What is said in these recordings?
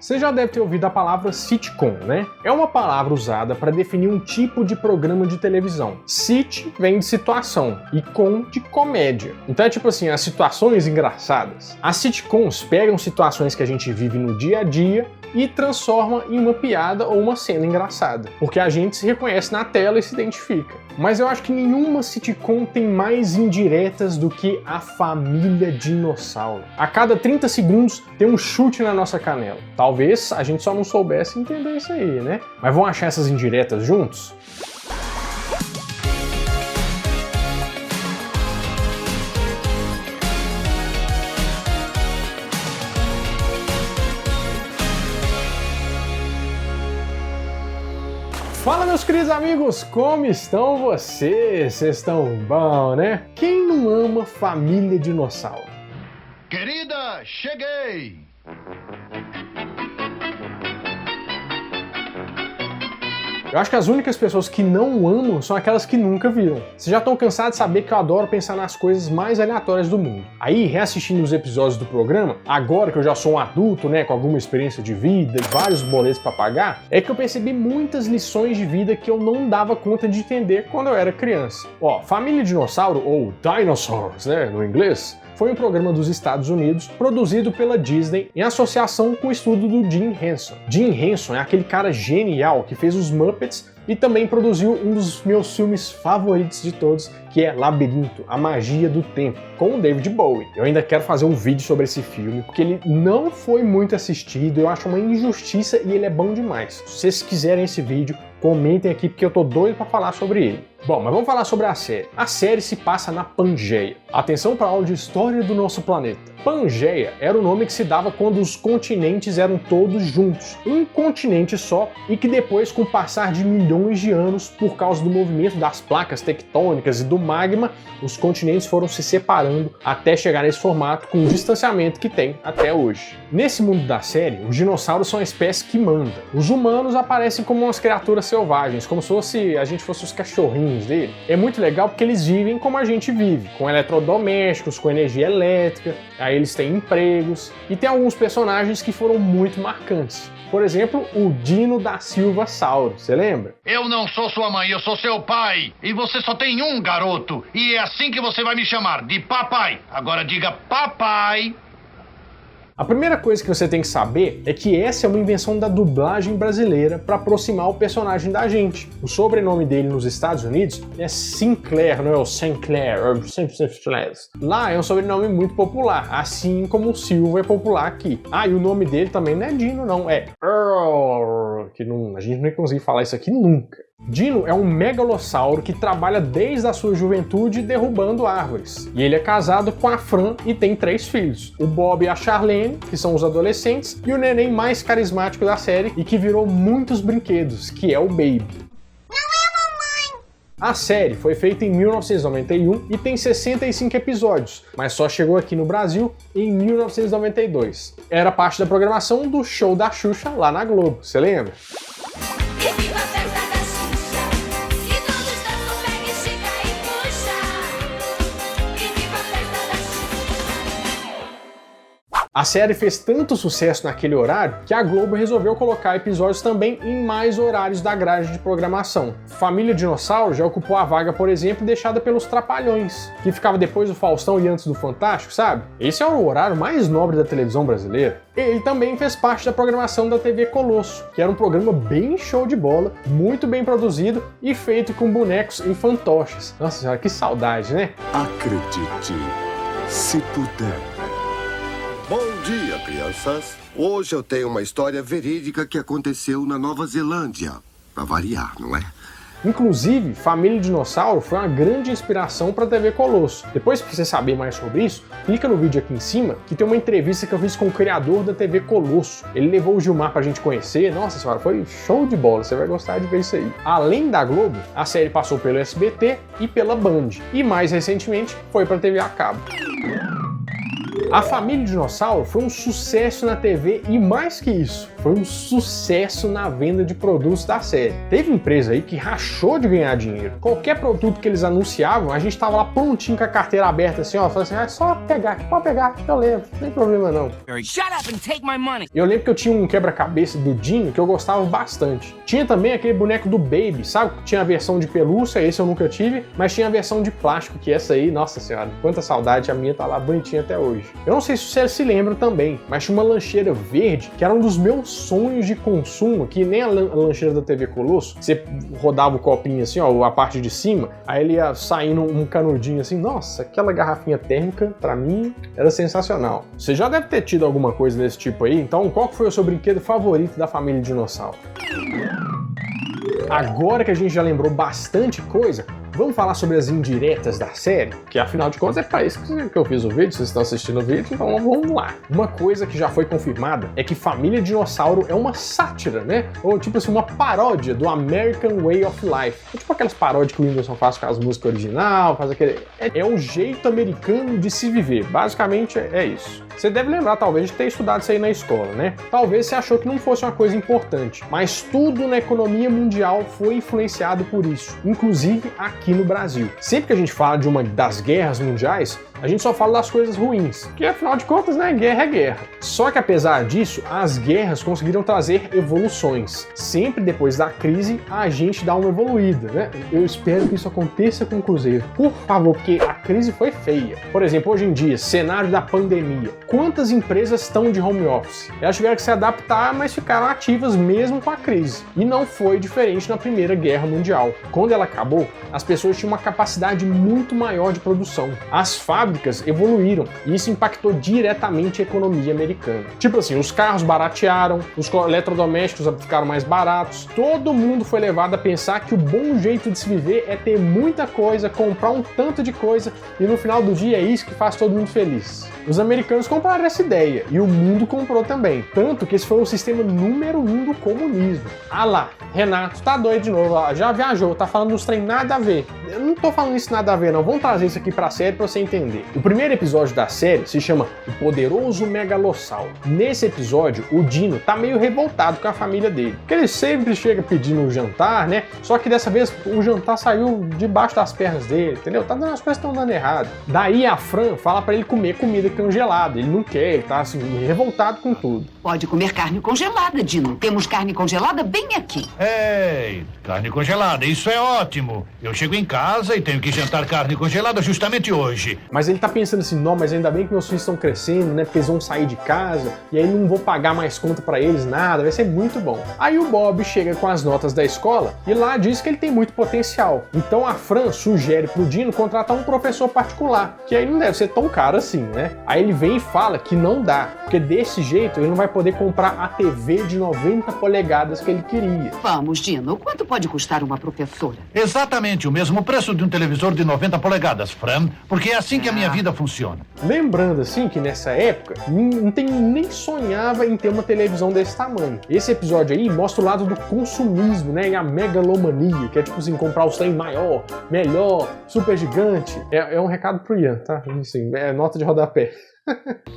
Você já deve ter ouvido a palavra sitcom, né? É uma palavra usada para definir um tipo de programa de televisão. Sit vem de situação e com de comédia. Então é tipo assim, as situações engraçadas. As sitcoms pegam situações que a gente vive no dia a dia e transforma em uma piada ou uma cena engraçada, porque a gente se reconhece na tela e se identifica. Mas eu acho que nenhuma sitcom tem mais indiretas do que a família Dinossauro. A cada 30 segundos tem um chute na nossa canela. Talvez a gente só não soubesse entender isso aí, né? Mas vamos achar essas indiretas juntos? Fala, meus queridos amigos, como estão vocês? Vocês estão bom, né? Quem não ama família Dinossauro? Querida, cheguei! Eu acho que as únicas pessoas que não amam são aquelas que nunca viram. Vocês já estão cansados de saber que eu adoro pensar nas coisas mais aleatórias do mundo. Aí, reassistindo os episódios do programa, agora que eu já sou um adulto, né, com alguma experiência de vida e vários boletos para pagar, é que eu percebi muitas lições de vida que eu não dava conta de entender quando eu era criança. Ó, Família Dinossauro, ou Dinosaurs, né, no inglês, foi um programa dos Estados Unidos produzido pela Disney em associação com o estudo do Jim Henson. Jim Henson é aquele cara genial que fez os Muppets e também produziu um dos meus filmes favoritos de todos, que é Labirinto, a Magia do Tempo, com o David Bowie. Eu ainda quero fazer um vídeo sobre esse filme, porque ele não foi muito assistido, eu acho uma injustiça e ele é bom demais. Se vocês quiserem esse vídeo, comentem aqui, porque eu tô doido pra falar sobre ele. Bom, mas vamos falar sobre a série. A série se passa na Pangeia. Atenção para a aula de história do nosso planeta. Pangeia era o nome que se dava quando os continentes eram todos juntos, um continente só, e que depois, com o passar de milhões de anos, por causa do movimento das placas tectônicas e do magma, os continentes foram se separando até chegar nesse formato com o distanciamento que tem até hoje. Nesse mundo da série, os dinossauros são a espécie que manda. Os humanos aparecem como umas criaturas selvagens, como se a gente fosse os cachorrinhos dele. É muito legal porque eles vivem como a gente vive, com eletrodomésticos, com energia elétrica, aí eles têm empregos, e tem alguns personagens que foram muito marcantes. Por exemplo, o Dino da Silva Sauro, você lembra? Eu não sou sua mãe, eu sou seu pai. E você só tem um garoto. E é assim que você vai me chamar, de papai. Agora diga papai. A primeira coisa que você tem que saber é que essa é uma invenção da dublagem brasileira para aproximar o personagem da gente. O sobrenome dele nos Estados Unidos é Sinclair, não é o Sinclair, ou Sinclair. Lá é um sobrenome muito popular, assim como o Silva é popular aqui. Ah, e o nome dele também não é Dino, não, é Earl, que não, a gente não ia conseguir falar isso aqui nunca. Dino é um megalossauro que trabalha desde a sua juventude derrubando árvores. E ele é casado com a Fran e tem 3 filhos. O Bob e a Charlene, que são os adolescentes, e o neném mais carismático da série e que virou muitos brinquedos, que é o Baby. A série foi feita em 1991 e tem 65 episódios, mas só chegou aqui no Brasil em 1992. Era parte da programação do Show da Xuxa lá na Globo, você lembra? A série fez tanto sucesso naquele horário que a Globo resolveu colocar episódios também em mais horários da grade de programação. Família Dinossauro já ocupou a vaga, por exemplo, deixada pelos Trapalhões, que ficava depois do Faustão e antes do Fantástico, sabe? Esse é o horário mais nobre da televisão brasileira. Ele também fez parte da programação da TV Colosso, que era um programa bem show de bola, muito bem produzido e feito com bonecos e fantoches. Nossa senhora, que saudade, né? Acredite, se puder. Bom dia, crianças. Hoje eu tenho uma história verídica que aconteceu na Nova Zelândia. Pra variar, não é? Inclusive, Família Dinossauro foi uma grande inspiração para a TV Colosso. Depois, para você saber mais sobre isso, clica no vídeo aqui em cima, que tem uma entrevista que eu fiz com o criador da TV Colosso. Ele levou o Gilmar pra gente conhecer. Nossa senhora, foi show de bola, você vai gostar de ver isso aí. Além da Globo, a série passou pelo SBT e pela Band. E mais recentemente, foi para a TV a cabo. A Família Dinossauro foi um sucesso na TV e mais que isso, foi um sucesso na venda de produtos da série. Teve empresa aí que rachou de ganhar dinheiro. Qualquer produto que eles anunciavam, a gente tava lá prontinho com a carteira aberta assim, ó, falando assim, só pegar, pode pegar, eu levo, não tem problema não. Shut up and take my money. Eu lembro que eu tinha um quebra-cabeça do Dino que eu gostava bastante. Tinha também aquele boneco do Baby, sabe? Tinha a versão de pelúcia, esse eu nunca tive, mas tinha a versão de plástico, que essa aí, nossa senhora, quanta saudade, a minha tá lá bonitinha até hoje. Eu não sei se vocês se lembram também, mas tinha uma lancheira verde, que era um dos meus sonhos de consumo, que nem a lancheira da TV Colosso, você rodava o copinho assim, ó, a parte de cima, aí ele ia saindo um canudinho assim, nossa, aquela garrafinha térmica, pra mim, era sensacional. Você já deve ter tido alguma coisa desse tipo aí, então qual foi o seu brinquedo favorito da Família Dinossauro? Agora que a gente já lembrou bastante coisa, vamos falar sobre as indiretas da série? Que afinal de contas é para isso que eu fiz o vídeo, vocês estão assistindo o vídeo, então vamos lá. Uma coisa que já foi confirmada é que Família Dinossauro é uma sátira, né? Ou tipo assim, uma paródia do American Way of Life. É tipo aquelas paródias que o Whindersson faz com as músicas original, faz aquele... É o jeito americano de se viver, basicamente é isso. Você deve lembrar, talvez, de ter estudado isso aí na escola, né? Talvez você achou que não fosse uma coisa importante, mas tudo na economia mundial foi influenciado por isso, inclusive aqui no Brasil. Sempre que a gente fala de uma das guerras mundiais, a gente só fala das coisas ruins, que afinal de contas, né, guerra é guerra. Só que apesar disso, as guerras conseguiram trazer evoluções. Sempre depois da crise, a gente dá uma evoluída, né? Eu espero que isso aconteça com o Cruzeiro, por favor, porque a crise foi feia. Por exemplo, hoje em dia, cenário da pandemia, quantas empresas estão de home office? Elas tiveram que se adaptar, mas ficaram ativas mesmo com a crise. E não foi diferente na Primeira Guerra Mundial. Quando ela acabou, as pessoas tinham uma capacidade muito maior de produção. As fábricas evoluíram e isso impactou diretamente a economia americana. Tipo assim, os carros baratearam, os eletrodomésticos ficaram mais baratos, todo mundo foi levado a pensar que o bom jeito de se viver é ter muita coisa, comprar um tanto de coisa e no final do dia é isso que faz todo mundo feliz. Os americanos compraram essa ideia e o mundo comprou também, tanto que esse foi o sistema número 1 do comunismo. Ah lá, Renato tá doido de novo, já viajou, tá falando dos trem nada a ver. Eu não tô falando isso nada a ver não, vamos trazer isso aqui pra série pra você entender. O primeiro episódio da série se chama O Poderoso Megalossauro. Nesse episódio, o Dino tá meio revoltado com a família dele, porque ele sempre chega pedindo um jantar, né? Só que dessa vez o jantar saiu debaixo das pernas dele, entendeu? As coisas estão dando errado. Daí a Fran fala pra ele comer comida congelada, ele não quer, ele tá assim, revoltado com tudo. Pode comer carne congelada, Dino. Temos carne congelada bem aqui. Ei, carne congelada, isso é ótimo. Eu chego em casa e tenho que jantar carne congelada justamente hoje. Mas ele tá pensando assim, não, mas ainda bem que meus filhos estão crescendo, né, porque eles vão sair de casa, e aí não vou pagar mais conta pra eles, nada, vai ser muito bom. Aí o Bob chega com as notas da escola, e lá diz que ele tem muito potencial. Então a Fran sugere pro Dino contratar um professor particular, que aí não deve ser tão caro assim, né? Aí ele vem e fala que não dá, porque desse jeito ele não vai poder comprar a TV de 90 polegadas que ele queria. Vamos, Dino, quanto pode custar uma professora? Exatamente o mesmo preço de um televisor de 90 polegadas, Fran, porque é assim que a minha vida funciona. Lembrando assim que nessa época nem sonhava em ter uma televisão desse tamanho. Esse episódio aí mostra o lado do consumismo, né, e a megalomania, que é tipo assim, comprar os trem maior, melhor, super gigante. É um recado pro Ian, tá? Assim, é nota de rodapé.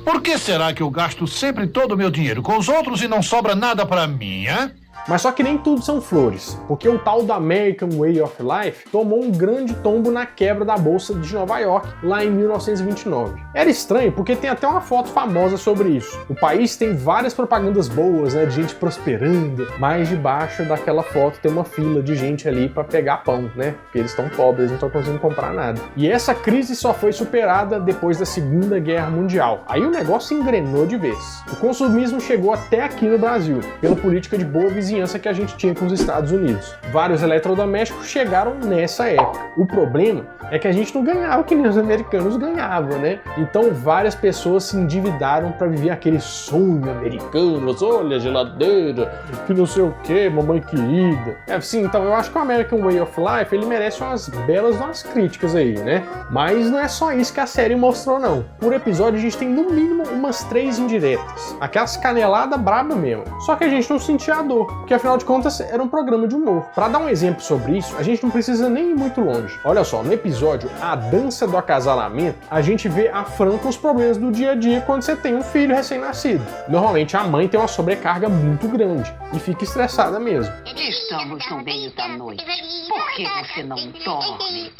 Por que será que eu gasto sempre todo o meu dinheiro com os outros e não sobra nada pra mim, hein? Mas só que nem tudo são flores, porque o tal do American Way of Life tomou um grande tombo na quebra da Bolsa de Nova York, lá em 1929. Era estranho porque tem até uma foto famosa sobre isso. O país tem várias propagandas boas, né, de gente prosperando, mas debaixo daquela foto tem uma fila de gente ali para pegar pão, né, porque eles estão pobres, não estão conseguindo comprar nada. E essa crise só foi superada depois da Segunda Guerra Mundial. Aí o negócio engrenou de vez. O consumismo chegou até aqui no Brasil, pela política de boa vizinhança que a gente tinha com os Estados Unidos. Vários eletrodomésticos chegaram nessa época. O problema é que a gente não ganhava que nem os americanos ganhavam, né? Então várias pessoas se endividaram para viver aquele sonho americano, olha a geladeira, que não sei o que, mamãe querida. Assim, então eu acho que o American Way of Life, ele merece umas belas críticas aí, né? Mas não é só isso que a série mostrou, não. Por episódio a gente tem no mínimo umas 3 indiretas. Aquelas caneladas braba mesmo. Só que a gente não sentia a dor. porque afinal de contas era um programa de humor. Para dar um exemplo sobre isso, a gente não precisa nem ir muito longe. Olha só, no episódio A Dança do Acasalamento, a gente vê a Fran com os problemas do dia a dia quando você tem um filho recém-nascido. Normalmente a mãe tem uma sobrecarga muito grande e fica estressada mesmo. Estamos no meio da noite. Por que você não dorme?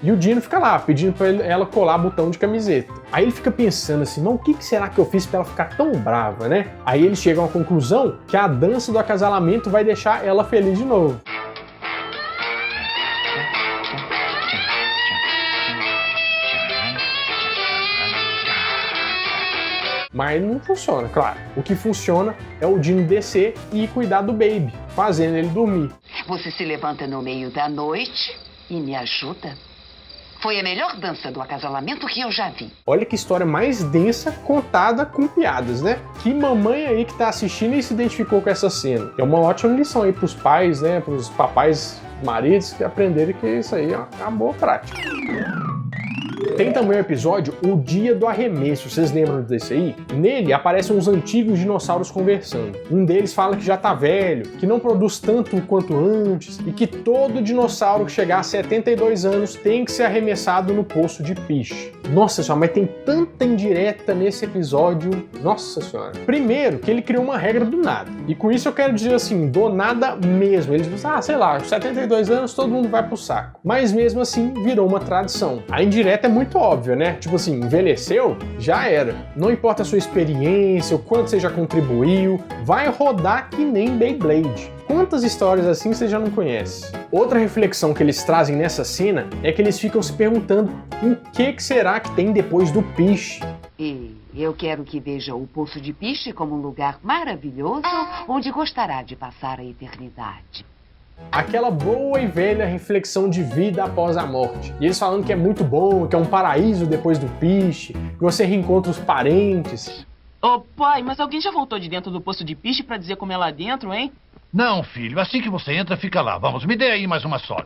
E o Dino fica lá, pedindo pra ela colar botão de camiseta. Aí ele fica pensando assim, mas o que será que eu fiz pra ela ficar tão brava, né? Aí eles chegam à conclusão que a dança do acasalamento vai deixar ela feliz de novo. Mas não funciona, claro. O que funciona é o Dino descer e cuidar do baby, fazendo ele dormir. Você se levanta no meio da noite e me ajuda? Foi a melhor dança do acasalamento que eu já vi. Olha que história mais densa, contada com piadas, né? Que mamãe aí que tá assistindo e se identificou com essa cena. É uma ótima lição aí pros pais, né? Pros papais, maridos, que aprenderem que isso aí é uma boa prática. Tem também o episódio O Dia do Arremesso, vocês lembram desse aí? Nele aparecem uns antigos dinossauros conversando. Um deles fala que já tá velho, que não produz tanto quanto antes e que todo dinossauro que chegar a 72 anos tem que ser arremessado no poço de piche. Nossa senhora, mas tem tanta indireta nesse episódio. Nossa senhora. Primeiro, que ele criou uma regra do nada. E com isso eu quero dizer assim, do nada mesmo. Eles dizem, sei lá, 72 anos todo mundo vai pro saco. Mas mesmo assim, virou uma tradição. A indireta é muito óbvia, né? Tipo assim, envelheceu? Já era. Não importa a sua experiência, o quanto você já contribuiu, vai rodar que nem Beyblade. Quantas histórias assim você já não conhece? Outra reflexão que eles trazem nessa cena é que eles ficam se perguntando o que será que tem depois do piche. E eu quero que veja o Poço de Piche como um lugar maravilhoso onde gostará de passar a eternidade. Aquela boa e velha reflexão de vida após a morte. E eles falando que é muito bom, que é um paraíso depois do piche, que você reencontra os parentes. Ô pai, mas alguém já voltou de dentro do Poço de Piche pra dizer como é lá dentro, hein? Não, filho. Assim que você entra, fica lá. Vamos, me dê aí mais uma soda.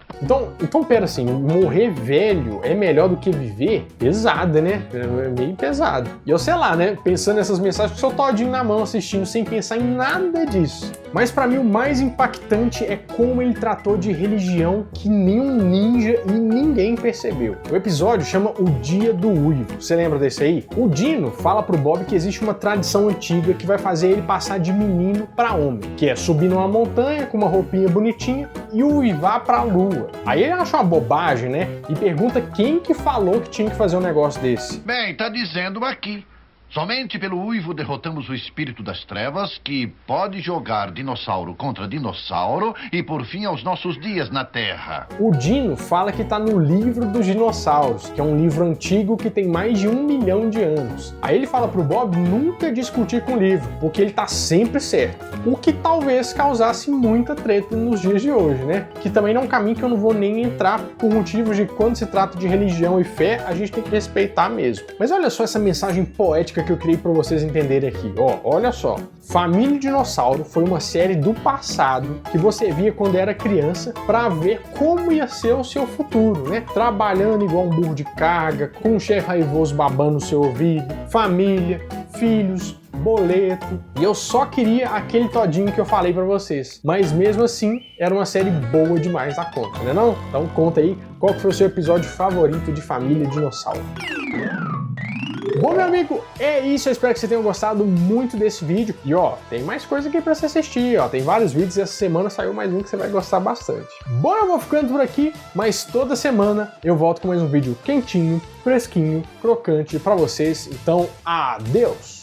Então pera assim, morrer velho é melhor do que viver? Pesada, né? É meio pesado. E eu sei lá, né? Pensando nessas mensagens, com o seu todinho na mão assistindo sem pensar em nada disso. Mas pra mim o mais impactante é como ele tratou de religião que nem um ninja e ninguém percebeu. O episódio chama O Dia do Uivo. Você lembra desse aí? O Dino fala pro Bob que existe uma tradição antiga que vai fazer ele passar de menino pra homem, que é subir numa montanha com uma roupinha bonitinha e uivar pra lua. Aí ele acha uma bobagem, né? E pergunta quem que falou que tinha que fazer um negócio desse. Bem, tá dizendo aqui. Somente pelo uivo derrotamos o espírito das trevas, que pode jogar dinossauro contra dinossauro e por fim aos nossos dias na Terra. O Dino fala que tá no livro dos dinossauros, que é um livro antigo que tem mais de 1 milhão de anos. Aí ele fala pro Bob nunca discutir com o livro, porque ele tá sempre certo. O que talvez causasse muita treta nos dias de hoje, né? Que também não é um caminho que eu não vou nem entrar por motivos de quando se trata de religião e fé, a gente tem que respeitar mesmo. Mas olha só essa mensagem poética que eu criei para vocês entenderem aqui. Olha só. Família Dinossauro foi uma série do passado que você via quando era criança para ver como ia ser o seu futuro, né? Trabalhando igual um burro de carga, com um chefe raivoso babando no seu ouvido, família, filhos, boleto, e eu só queria aquele todinho que eu falei pra vocês. Mas mesmo assim, era uma série boa demais da conta, né não? Então conta aí qual que foi o seu episódio favorito de Família Dinossauro. Bom, meu amigo, é isso. Eu espero que você tenha gostado muito desse vídeo. E ó, tem mais coisa aqui pra você assistir, ó. Tem vários vídeos e essa semana saiu mais um que você vai gostar bastante. Bom, eu vou ficando por aqui, mas toda semana eu volto com mais um vídeo quentinho, fresquinho, crocante pra vocês. Então, adeus!